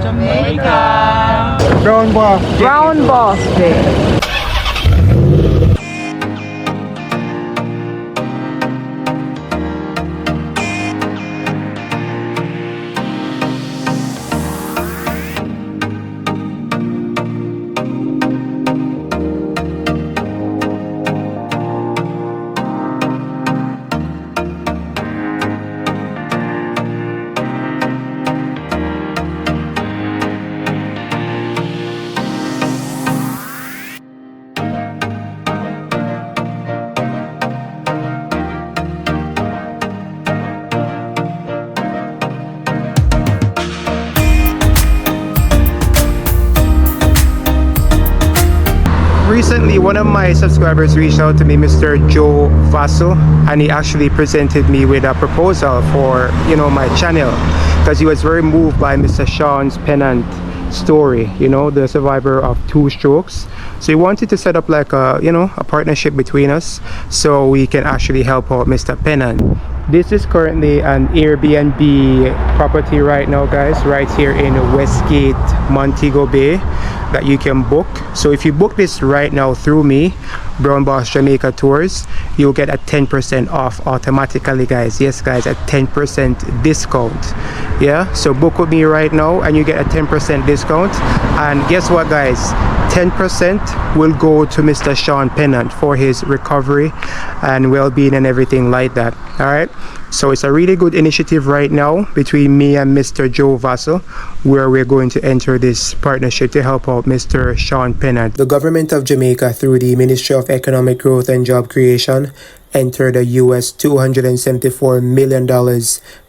Jamaica. Brown Boss Day. Recently, one of my subscribers reached out to me, Mr. Joe Vasso, and he actually presented me with a proposal for, my channel, because he was very moved by Mr. Sean's Pennant story, the survivor of 2 strokes. So he wanted to set up like a partnership between us so we can actually help out Mr. Pennant. This is currently an Airbnb property right now, guys, right here in Westgate, Montego Bay, that you can book. So if you book this right now through me, Brown Boss Jamaica Tours, you'll get a 10% off automatically, guys. Yes, guys, a 10% discount. Yeah, so book with me right now and you get a 10% discount. And guess what, guys? 10% will go to Mr. Sean Pennant for his recovery and well-being and everything like that. All right, so it's a really good initiative right now between me and Mr. Joe Vasso, where we're going to enter this partnership to help out Mr. Sean Pennant. The government of Jamaica, through the Ministry of Economic Growth and Job Creation, entered a US $274 million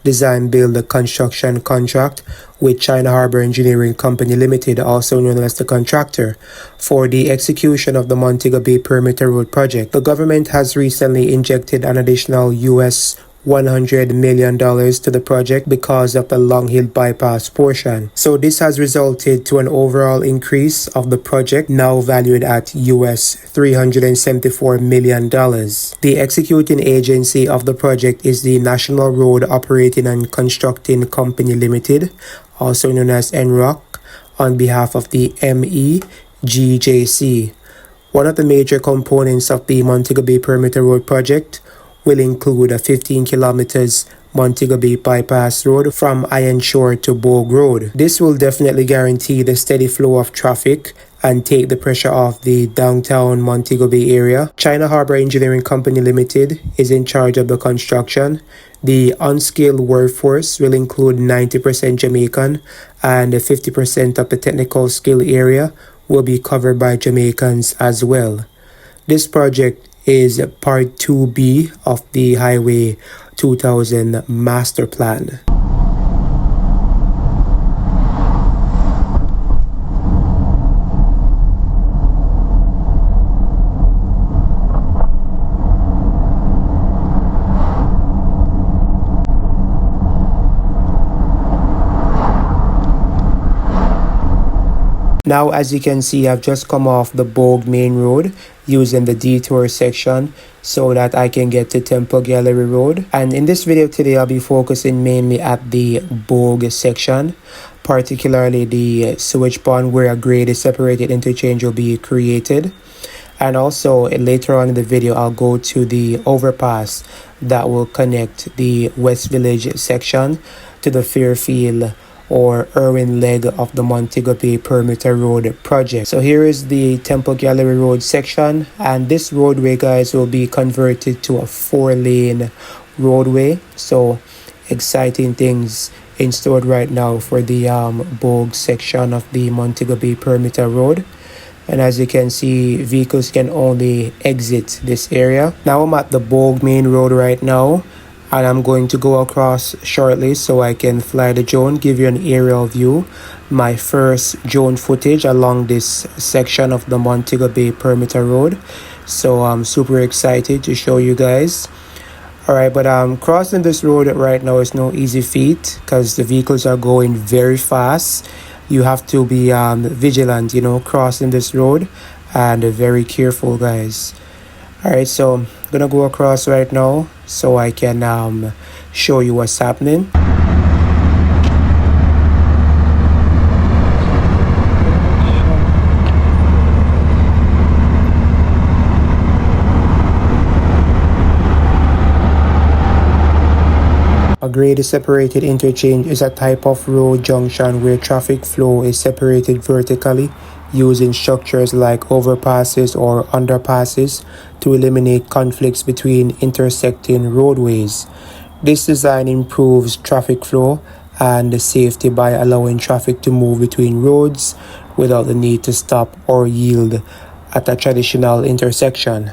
design build construction contract with China Harbour Engineering Company Limited, also known as the contractor, for the execution of the Montego Bay Perimeter Road project. The government has recently injected an additional US $100 million to the project because of the Long Hill Bypass portion. So this has resulted to an overall increase of the project, now valued at US $374 million. The executing agency of the project is the National Road Operating and Constructing Company Limited, also known as NROC, on behalf of the MEGJC. One of the major components of the Montego Bay Perimeter Road project will include a 15 kilometers Montego Bay Bypass Road from Iron Shore to Bogue Road. This will definitely guarantee the steady flow of traffic and take the pressure off the downtown Montego Bay area. China Harbour Engineering Company Limited is in charge of the construction. The unskilled workforce will include 90% Jamaican, and 50% of the technical skill area will be covered by Jamaicans as well. This project is part 2B of the Highway 2000 Master Plan. Now, as you can see, I've just come off the Bogue Main Road using the detour section so that I can get to Temple Gallery Road. And in this video today, I'll be focusing mainly at the Bogue section, particularly the sewage pond where a grade is separated interchange will be created. And also later on in the video, I'll go to the overpass that will connect the West Village section to the Fairfield or Irwin Leg of the Montego Bay Perimeter Road project. So here is the Temple Gallery Road section, and this roadway, guys, will be converted to a 4-lane roadway. So exciting things in store right now for the Bogue section of the Montego Bay Perimeter Road. And as you can see, vehicles can only exit this area. Now I'm at the Bogue Main Road right now, and I'm going to go across shortly so I can fly the drone, give you an aerial view, my first drone footage along this section of the Montego Bay Perimeter Road. So I'm super excited to show you guys. Alright, but crossing this road right now is no easy feat because the vehicles are going very fast. You have to be vigilant, crossing this road, and very careful, guys. Alright, so I'm gonna go across right now so I can grade separated interchange is a type of road junction where traffic flow is separated vertically using structures like overpasses or underpasses to eliminate conflicts between intersecting roadways. This design improves traffic flow and safety by allowing traffic to move between roads without the need to stop or yield at a traditional intersection.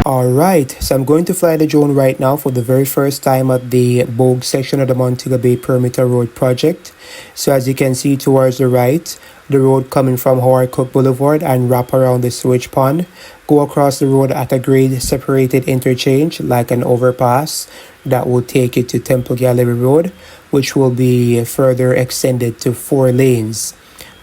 Alright, so I'm going to fly the drone right now for the very first time at the Bogue section of the Montego Bay Perimeter Road project. So as you can see towards the right, the road coming from Howard Cook Boulevard and wrap around the sewage pond, go across the road at a grade separated interchange like an overpass that will take you to Temple Gallery Road, which will be further extended to 4 lanes.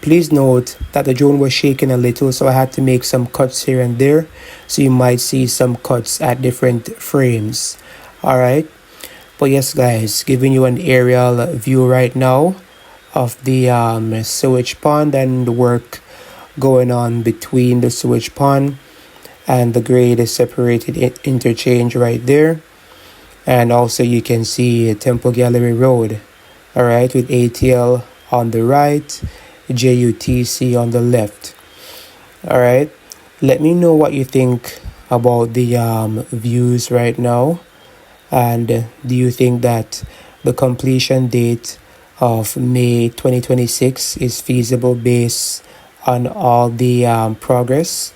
Please note that the drone was shaking a little, so I had to make some cuts here and there, so you might see some cuts at different frames. Alright, but yes guys, giving you an aerial view right now of the sewage pond and the work going on between the sewage pond and the grade is separated interchange right there. And also you can see Temple Gallery Road, alright, with ATL on the right, JUTC on the left. Alright, let me know what you think about the views right now, and do you think that the completion date of May 2026 is feasible based on all the progress?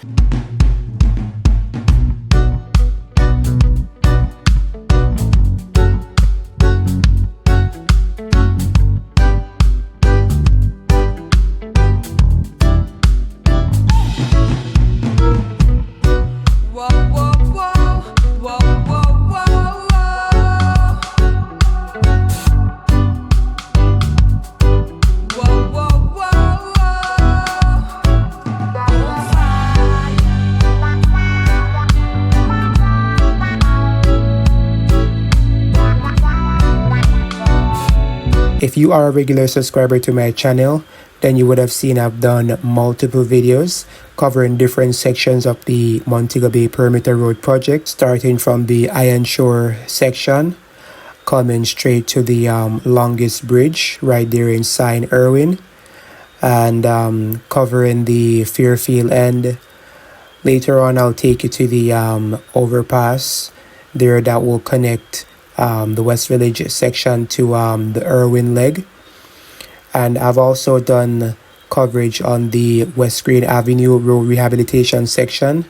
If you are a regular subscriber to my channel, then you would have seen I've done multiple videos covering different sections of the Montego Bay Perimeter Road project, starting from the Iron Shore section, coming straight to the longest bridge right there in Sign Irwin, and covering the Fairfield end. Later on, I'll take you to the overpass there that will connect the West Village section to the Irwin Leg. And I've also done coverage on the West Green Avenue Road Rehabilitation section,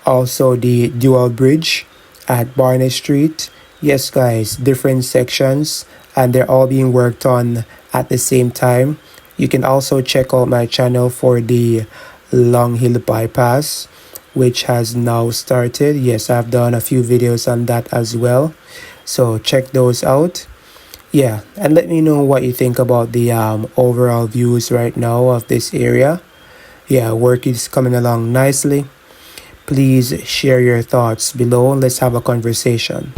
also the dual bridge at Barnett Street. Yes guys, different sections, and they're all being worked on at the same time. You can also check out my channel for the Long Hill Bypass, which has now started. Yes, I've done a few videos on that as well, so check those out. Yeah, and let me know what you think about the overall views right now of this area. Yeah, work is coming along nicely. Please share your thoughts below. Let's have a conversation.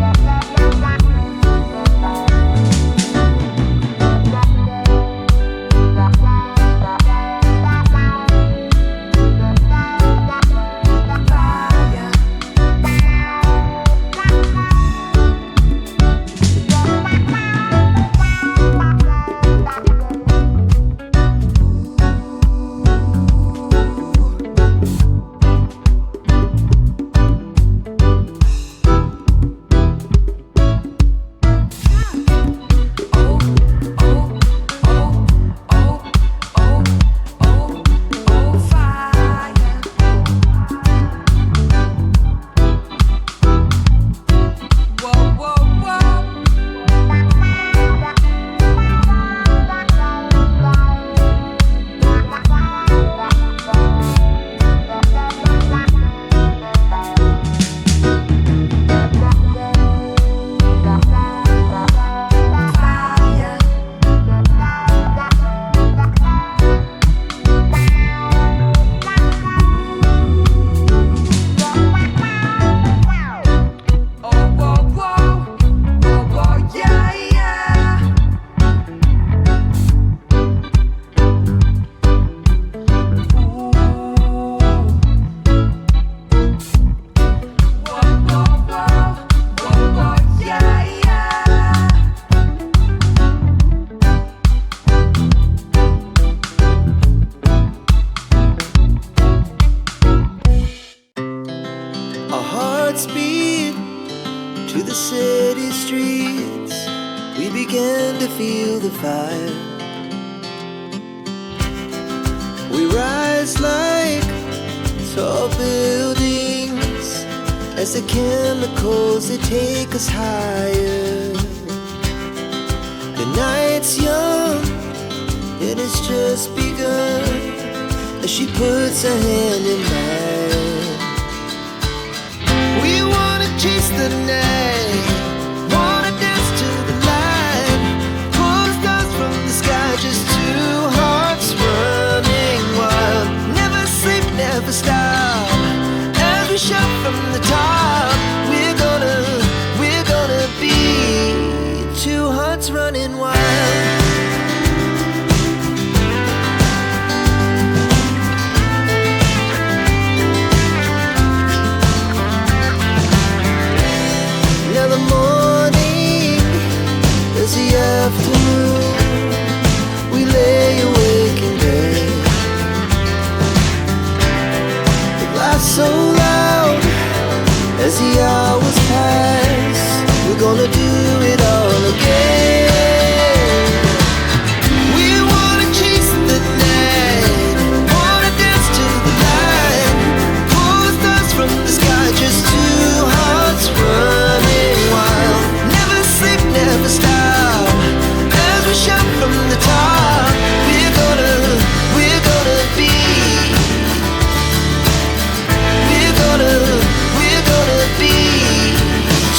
feel the fire. We rise like tall buildings as the chemicals, they take us higher. The night's young, it has just begun as she puts her hand in mine. We wanna chase the night, wanna dance to the light, pull the stars from the sky, just two hearts running wild. Never sleep, never stop, as we shout from the top. We're gonna be two hearts running wild. The morning is the afternoon. We lay awake in bed. The laughs so loud as the hours pass. We're gonna do it all again. We wanna chase the night, wanna dance to the light, pull the stars from the sky, just two hearts running wild. Never sleep, never stop, as we shout from the top. We're gonna be, we're gonna be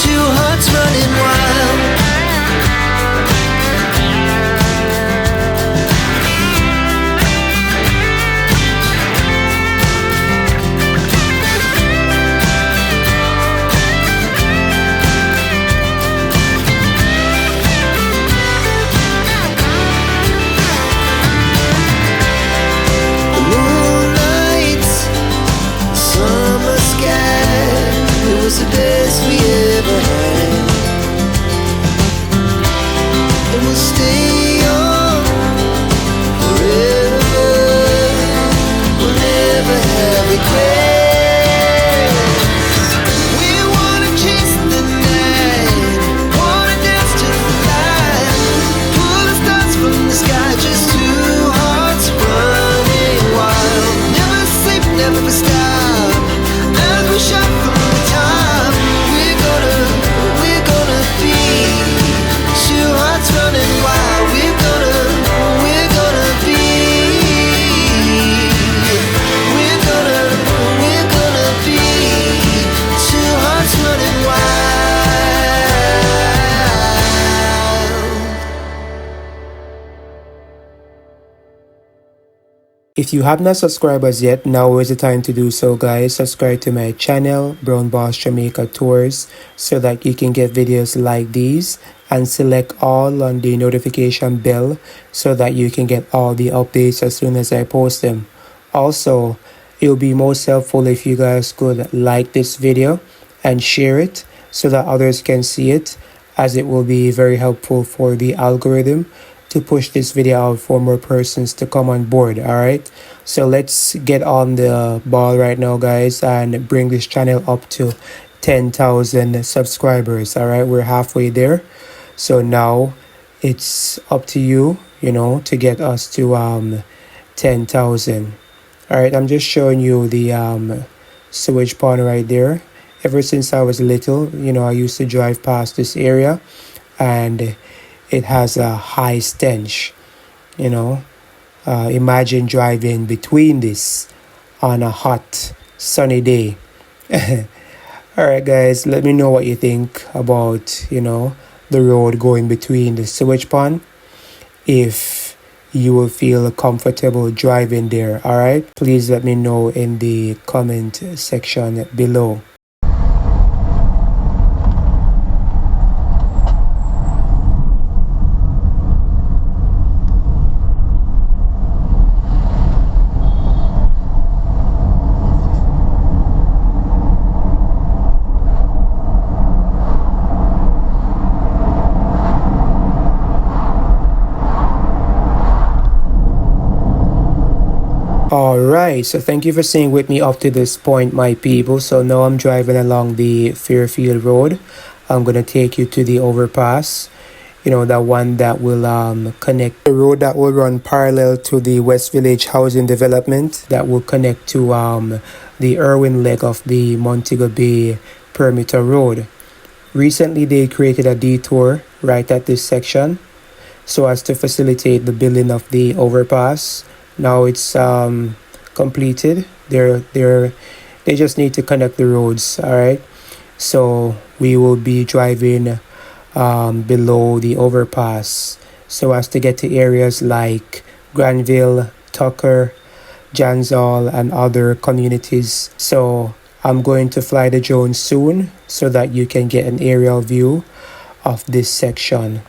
two hearts running wild. It was the best we ever had, and we'll stay on forever. We'll never have regrets. We wanna chase the night, wanna dance to the light, pull the stars from the sky, just two hearts running wild. Never sleep, never stop, as we shout from the top. We're gonna be two hearts running wild. We're gonna be, we're gonna be two hearts running wild. If you have not subscribed as yet, now is the time to do so, guys. Subscribe to my channel, Brown Boss Jamaica Tours, so that you can get videos like these, and select all on the notification bell so that you can get all the updates as soon as I post them. Also, it will be most helpful if you guys could like this video and share it so that others can see it, as it will be very helpful for the algorithm to push this video out for more persons to come on board. All right, so let's get on the ball right now, guys, and bring this channel up to 10,000 subscribers. All right, we're halfway there, so now it's up to you, to get us to 10,000. All right, I'm just showing you the sewage pond right there. Ever since I was little, I used to drive past this area, and it has a high stench. Imagine driving between this on a hot sunny day. All right, guys, let me know what you think about the road going between the sewage pond, if you will feel comfortable driving there. All right, please let me know in the comment section below. Alright, so thank you for staying with me up to this point, my people. So now I'm driving along the Fairfield Road. I'm going to take you to the overpass. the one that will connect the road that will run parallel to the West Village housing development that will connect to the Irwin Leg of the Montego Bay Perimeter Road. Recently, they created a detour right at this section so as to facilitate the building of the overpass. Now it's completed. They just need to connect the roads. All right, so we will be driving below the overpass so as to get to areas like Granville, Tucker, Jansall, and other communities. So I'm going to fly the drone soon so that you can get an aerial view of this section.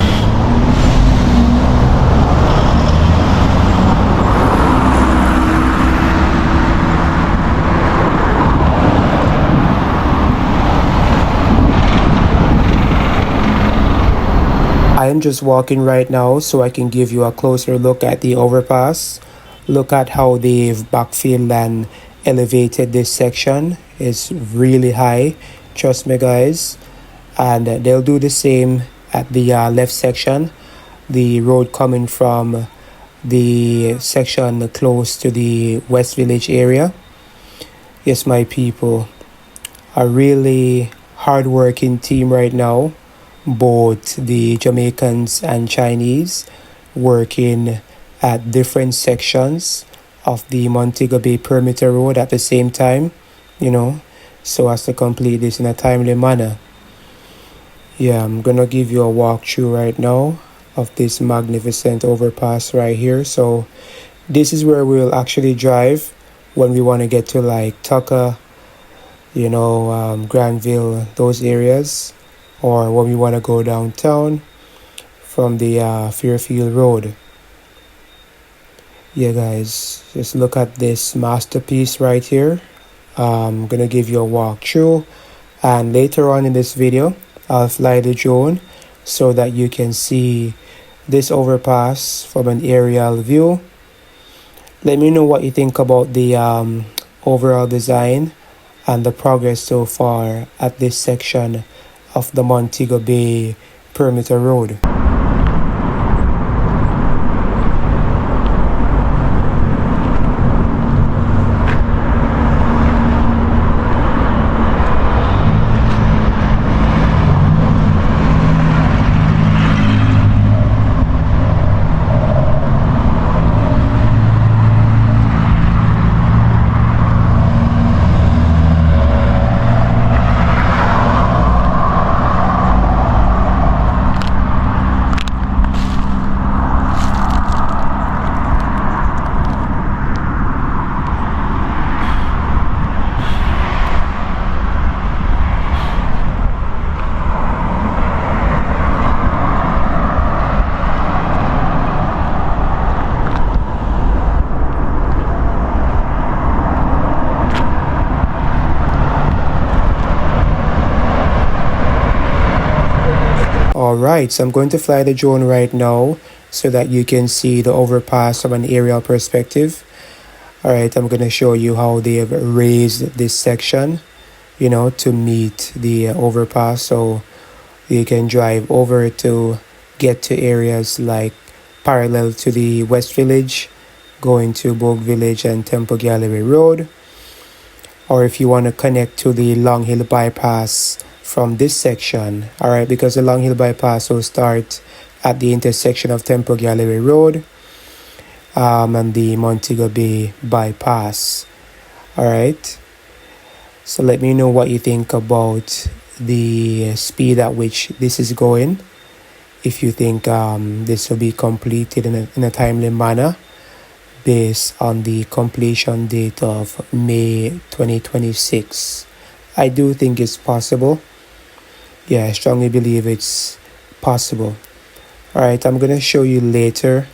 I am just walking right now so I can give you a closer look at the overpass. Look at how they've backfilled and elevated this section. It's really high, trust me guys. And they'll do the same at the left section, the road coming from the section close to the West Village area. Yes, my people, a really hard-working team right now. Both the Jamaicans and Chinese working at different sections of the Montego Bay Perimeter Road at the same time, so as to complete this in a timely manner. Yeah, I'm gonna give you a walkthrough right now of this magnificent overpass right here. So this is where we'll actually drive when we want to get to like Tucker, Granville, those areas, or when we want to go downtown from the Fairfield Road. Yeah guys, just look at this masterpiece right here. I'm gonna give you a walkthrough, and later on in this video I'll fly the drone so that you can see this overpass from an aerial view. Let me know what you think about the overall design and the progress so far at this section of the Montego Bay Perimeter Road. Alright, so I'm going to fly the drone right now so that you can see the overpass from an aerial perspective. Alright, I'm going to show you how they have raised this section, to meet the overpass, so you can drive over to get to areas like parallel to the West Village, going to Bogue Village and Temple Gallery Road. Or if you want to connect to the Long Hill Bypass from this section, alright, because the Long Hill Bypass will start at the intersection of Temple Gallery Road and the Montego Bay Bypass. Alright, so let me know what you think about the speed at which this is going, if you think this will be completed in a timely manner based on the completion date of May 2026. I do think it's possible. Yeah, I strongly believe it's possible. Alright, I'm going to show you later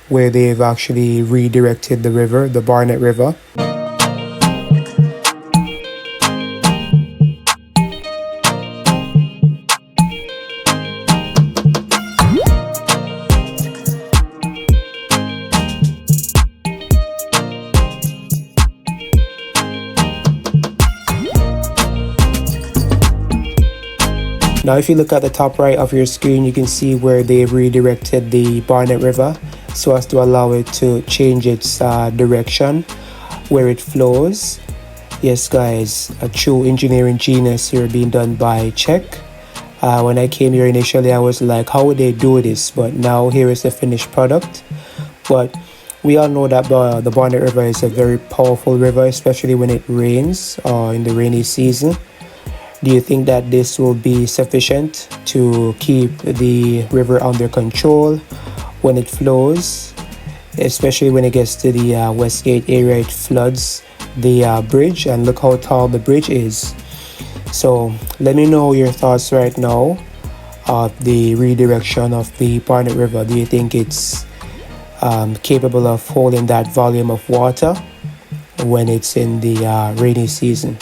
where they've actually redirected the river, the Barnett River. Now if you look at the top right of your screen, you can see where they've redirected the Barnett River so as to allow it to change its direction where it flows. Yes guys, a true engineering genius here being done by Czech. When I came here initially, I was like, how would they do this? But now here is the finished product. But we all know that the Barnett River is a very powerful river, especially when it rains or in the rainy season. Do you think that this will be sufficient to keep the river under control when it flows? Especially when it gets to the Westgate area, it floods the bridge, and look how tall the bridge is. So let me know your thoughts right now of the redirection of the Barnett River. Do you think it's capable of holding that volume of water when it's in the rainy season?